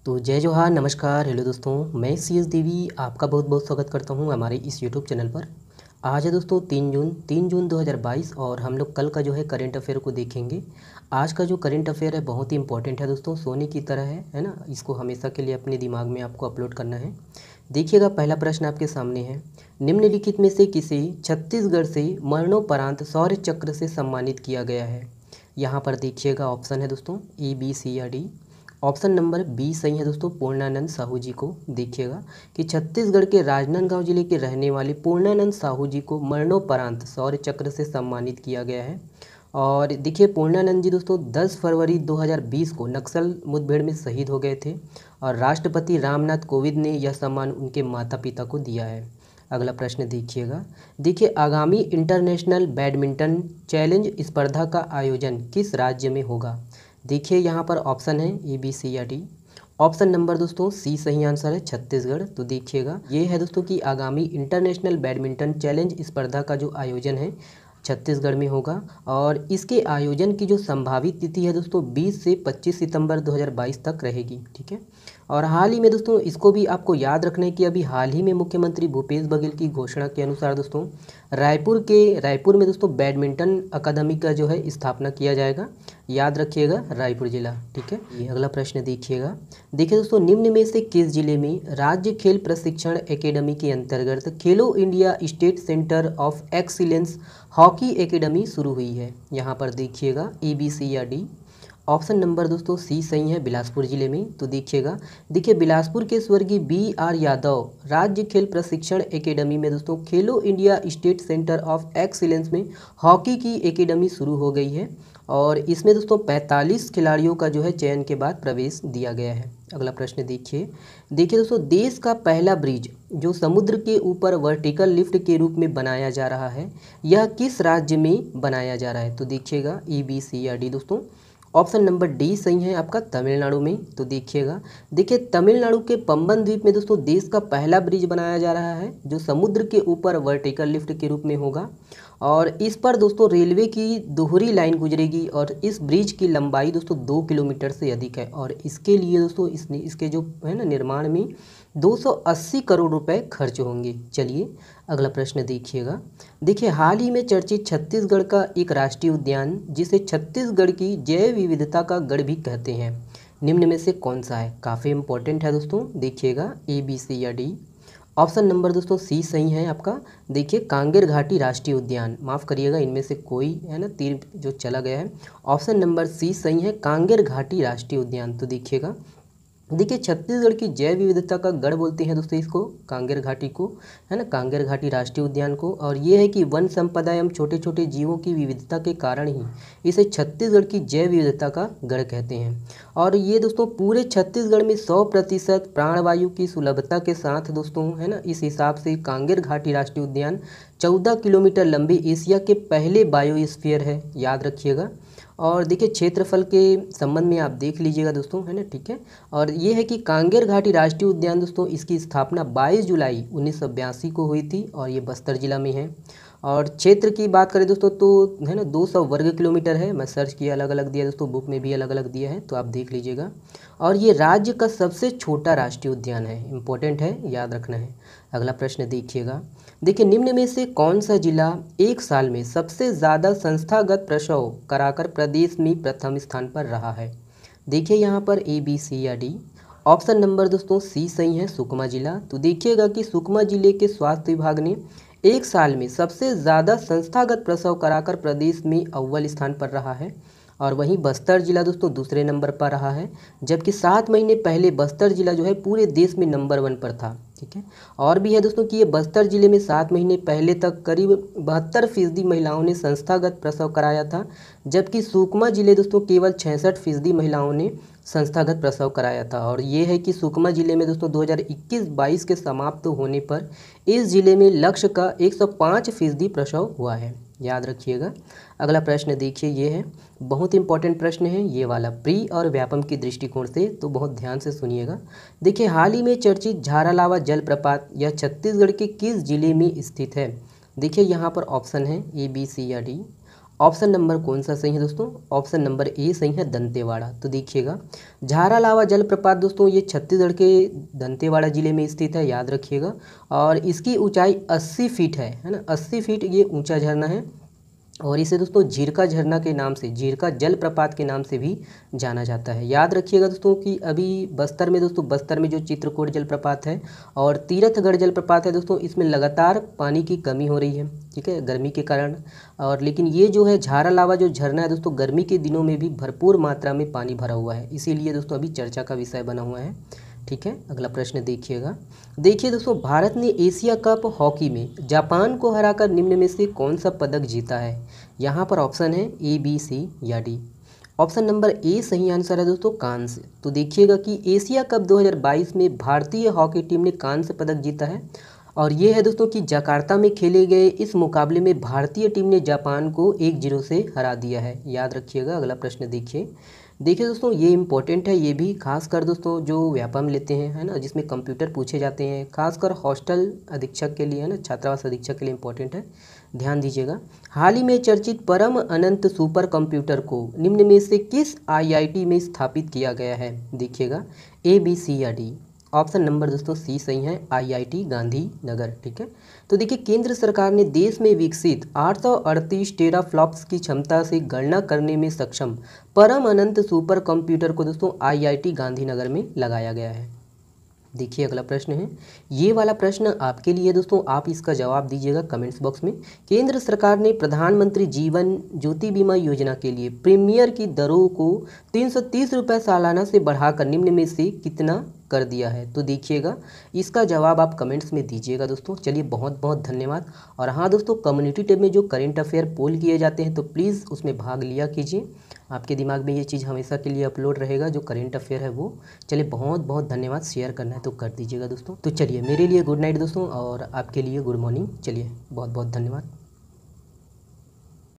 तो जय जोहार, नमस्कार, हेलो दोस्तों। मैं सी एस देवी आपका बहुत बहुत स्वागत करता हूं हमारे इस यूट्यूब चैनल पर। आज है दोस्तों 3 जून 2022 और हम लोग कल का जो है करंट अफेयर को देखेंगे। आज का जो करंट अफेयर है बहुत ही इंपॉर्टेंट है दोस्तों, सोने की तरह है ना। इसको हमेशा के लिए अपने दिमाग में आपको अपलोड करना है। देखिएगा, पहला प्रश्न आपके सामने है। निम्नलिखित में से किसे छत्तीसगढ़ से मरणोपरांत शौर्य चक्र से सम्मानित किया गया है। यहाँ पर देखिएगा, ऑप्शन है दोस्तों ए, बी, सी या डी। ऑप्शन नंबर बी सही है दोस्तों, पूर्णानंद साहू जी को। देखिएगा कि छत्तीसगढ़ के राजनांदगांव जिले के रहने वाले पूर्णानंद साहू जी को मरणोपरांत शौर्य चक्र से सम्मानित किया गया है। और देखिए, पूर्णानंद जी दोस्तों 10 फरवरी 2020 को नक्सल मुठभेड़ में शहीद हो गए थे और राष्ट्रपति रामनाथ कोविंद ने यह सम्मान उनके माता पिता को दिया है। अगला प्रश्न देखिएगा। देखिए, आगामी इंटरनेशनल बैडमिंटन चैलेंज स्पर्धा का आयोजन किस राज्य में होगा। देखिए, यहाँ पर ऑप्शन है ए, बी, सी या डी। ऑप्शन नंबर दोस्तों सी सही आंसर है, छत्तीसगढ़। तो देखिएगा, ये है दोस्तों कि आगामी इंटरनेशनल बैडमिंटन चैलेंज स्पर्धा का जो आयोजन है छत्तीसगढ़ में होगा। और इसके आयोजन की जो संभावित तिथि है दोस्तों 20 से 25 सितंबर 2022 तक रहेगी। ठीक है। और हाल ही में दोस्तों इसको भी आपको याद रखना है कि अभी हाल ही में मुख्यमंत्री भूपेश बघेल की घोषणा के अनुसार दोस्तों रायपुर में दोस्तों बैडमिंटन अकादमी का जो है स्थापना किया जाएगा। याद रखिएगा, रायपुर जिला। ठीक है। ये अगला प्रश्न देखिएगा। देखिए दोस्तों, निम्न में से किस जिले में राज्य खेल प्रशिक्षण एकेडमी के अंतर्गत खेलो India state centre of excellence hockey academy शुरू हुई है। यहाँ पर देखिएगा ए, बी, सी या डी। ऑप्शन नंबर दोस्तों सी सही है, बिलासपुर जिले में। तो देखिए बिलासपुर के स्वर्गीय बी आर यादव राज्य खेल प्रशिक्षण एकेडमी में दोस्तों खेलो India state centre of excellence में हॉकी की एकेडमी शुरू हो गई है। और इसमें दोस्तों 45 खिलाड़ियों का जो है चयन के बाद प्रवेश दिया गया है। अगला प्रश्न देखिए दोस्तों, देश का पहला ब्रिज जो समुद्र के ऊपर वर्टिकल लिफ्ट के रूप में बनाया जा रहा है, यह किस राज्य में बनाया जा रहा है। तो देखिएगा ए, बी, सी या डी दोस्तों। ऑप्शन नंबर डी सही है आपका, तमिलनाडु में। तो देखिए तमिलनाडु के पंबन द्वीप में दोस्तों देश का पहला ब्रिज बनाया जा रहा है जो समुद्र के ऊपर वर्टिकल लिफ्ट के रूप में होगा। और इस पर दोस्तों रेलवे की दोहरी लाइन गुजरेगी और इस ब्रिज की लंबाई दोस्तों 2 किलोमीटर से अधिक है। और इसके लिए दोस्तों इसके जो है ना निर्माण में 280 करोड़ रुपए खर्च होंगे। चलिए अगला प्रश्न देखिए हाल ही में चर्चित छत्तीसगढ़ का एक राष्ट्रीय उद्यान जिसे छत्तीसगढ़ की जैव विविधता का गढ़ भी कहते हैं, निम्न में से कौन सा है। काफ़ी इंपॉर्टेंट है दोस्तों, देखिएगा ए, बी, सी या डी। ऑप्शन नंबर दोस्तों सी सही है आपका। देखिए कांगेर घाटी राष्ट्रीय उद्यान, माफ़ करिएगा इनमें से कोई है ना तीर जो चला गया है। ऑप्शन नंबर सी सही है, कांगेर घाटी राष्ट्रीय उद्यान। तो देखिए छत्तीसगढ़ की जैव विविधता का गढ़ बोलते हैं दोस्तों इसको, कांगेर घाटी को, है ना, कांगेर घाटी राष्ट्रीय उद्यान को। और ये है कि वन संपदा एवं छोटे छोटे जीवों की विविधता के कारण ही इसे छत्तीसगढ़ की जैव विविधता का गढ़ कहते हैं। और ये दोस्तों पूरे छत्तीसगढ़ में 100% प्राणवायु की सुलभता के साथ दोस्तों, है ना, इस हिसाब से कांगेर घाटी राष्ट्रीय उद्यान 14 किलोमीटर लंबे एशिया के पहले बायोस्फीयर है, याद रखिएगा। और देखिए क्षेत्रफल के संबंध में आप देख लीजिएगा दोस्तों, है ना। ठीक है। और ये है कि कांगेर घाटी राष्ट्रीय उद्यान दोस्तों इसकी स्थापना 22 जुलाई 1982 को हुई थी और ये बस्तर जिला में है। और क्षेत्र की बात करें दोस्तों तो है ना 200 वर्ग किलोमीटर है। मैं सर्च किया, अलग अलग दिया दोस्तों, बुक में भी अलग अलग दिया है तो आप देख लीजिएगा। और ये राज्य का सबसे छोटा राष्ट्रीय उद्यान है, इंपॉर्टेंट है, याद रखना है। अगला प्रश्न देखिए निम्न में से कौन सा जिला एक साल में सबसे ज़्यादा संस्थागत प्रसव कराकर प्रदेश में प्रथम स्थान पर रहा है। देखिए यहाँ पर ए, बी, सी या डी। ऑप्शन नंबर दोस्तों सी सही है, सुकमा जिला। तो देखिएगा कि सुकमा जिले के स्वास्थ्य विभाग ने एक साल में सबसे ज़्यादा संस्थागत प्रसव कराकर प्रदेश में अव्वल स्थान पर रहा है। और वहीं बस्तर जिला दोस्तों दूसरे नंबर पर रहा है, जबकि 7 महीने पहले बस्तर जिला जो है पूरे देश में नंबर 1 पर था। ठीक है। और भी है दोस्तों कि ये बस्तर जिले में 7 महीने पहले तक करीब 72% महिलाओं ने संस्थागत प्रसव कराया था, जबकि सुकमा जिले दोस्तों केवल 66% महिलाओं ने संस्थागत प्रसव कराया था। और ये है कि सुकमा जिले में दोस्तों 2021-22 के समाप्त होने पर इस जिले में लक्ष्य का 105% प्रसव हुआ है, याद रखिएगा। अगला प्रश्न देखिए, ये है बहुत इंपॉर्टेंट प्रश्न है ये वाला, प्री और व्यापम की दृष्टिकोण से, तो बहुत ध्यान से सुनिएगा। देखिए हाल ही में चर्चित झारालावा जलप्रपात यह छत्तीसगढ़ के किस जिले में स्थित है। देखिए यहाँ पर ऑप्शन है ए, बी, सी या डी। ऑप्शन नंबर कौन सा सही है दोस्तों? ऑप्शन नंबर ए सही है, दंतेवाड़ा। तो देखिएगा, झारालावा जलप्रपात दोस्तों ये छत्तीसगढ़ के दंतेवाड़ा जिले में स्थित है, याद रखिएगा। और इसकी ऊंचाई 80 फीट है ना, 80 फीट ये ऊंचा झरना है। और इसे दोस्तों झीरका झरना के नाम से, झीरका जलप्रपात के नाम से भी जाना जाता है। याद रखिएगा दोस्तों कि अभी बस्तर में दोस्तों, बस्तर में जो चित्रकूट जलप्रपात है और तीरथगढ़ जलप्रपात है दोस्तों, इसमें लगातार पानी की कमी हो रही है, ठीक है, गर्मी के कारण। और लेकिन ये जो है झारालावा जो झरना है दोस्तों, गर्मी के दिनों में भी भरपूर मात्रा में पानी भरा हुआ है, इसीलिए दोस्तों अभी चर्चा का विषय बना हुआ है, ठीक है। अगला प्रश्न देखिएगा। देखिए दोस्तों, भारत ने एशिया कप हॉकी में जापान को हराकर निम्न में से कौन सा पदक जीता है? यहाँ पर ऑप्शन है ए, बी, सी या डी। ऑप्शन नंबर ए सही आंसर है दोस्तों, कांस्य। तो देखिएगा कि एशिया कप 2022 में भारतीय हॉकी टीम ने कांस्य पदक जीता है। और ये है दोस्तों कि जकार्ता में खेले गए इस मुकाबले में भारतीय टीम ने जापान को 1-0 से हरा दिया है, याद रखिएगा। अगला प्रश्न देखिए दोस्तों, ये इंपॉर्टेंट है, ये भी खासकर दोस्तों जो व्यापम लेते हैं, है ना, जिसमें कंप्यूटर पूछे जाते हैं, खासकर हॉस्टल अधीक्षक के लिए, है ना, छात्रावास अधीक्षक के लिए इंपॉर्टेंट है, ध्यान दीजिएगा। हाल ही में चर्चित परम अनंत सुपर कंप्यूटर को निम्न में से किस आईआईटी में स्थापित किया गया है? देखिएगा, ए, बी, सी या डी। ऑप्शन नंबर दोस्तों सी सही है, आईआईटी गांधीनगर, ठीक है। तो देखिए, केंद्र सरकार ने देश में विकसित 838 टेराफ्लॉप्स की क्षमता से गणना करने में सक्षम परम अनंत सुपर कंप्यूटर को दोस्तों आईआईटी गांधीनगर में लगाया गया है। देखिए, अगला प्रश्न है, ये वाला प्रश्न आपके लिए दोस्तों, आप इसका जवाब दीजिएगा कमेंट्स बॉक्स में। केंद्र सरकार ने प्रधानमंत्री जीवन ज्योति बीमा योजना के लिए प्रीमियर की दरों को 330 रुपये सालाना से बढ़ाकर निम्न में से कितना कर दिया है? तो देखिएगा, इसका जवाब आप कमेंट्स में दीजिएगा दोस्तों। चलिए, बहुत बहुत धन्यवाद। और हाँ दोस्तों, कम्युनिटी टैब में जो करेंट अफेयर पोल किए जाते हैं, तो प्लीज़ उसमें भाग लिया कीजिए, आपके दिमाग में ये चीज़ हमेशा के लिए अपलोड रहेगा, जो करेंट अफेयर है वो। चलिए, बहुत बहुत धन्यवाद। शेयर करना है तो कर दीजिएगा दोस्तों। तो चलिए, मेरे लिए गुड नाइट दोस्तों, और आपके लिए गुड मॉर्निंग। चलिए, बहुत बहुत धन्यवाद।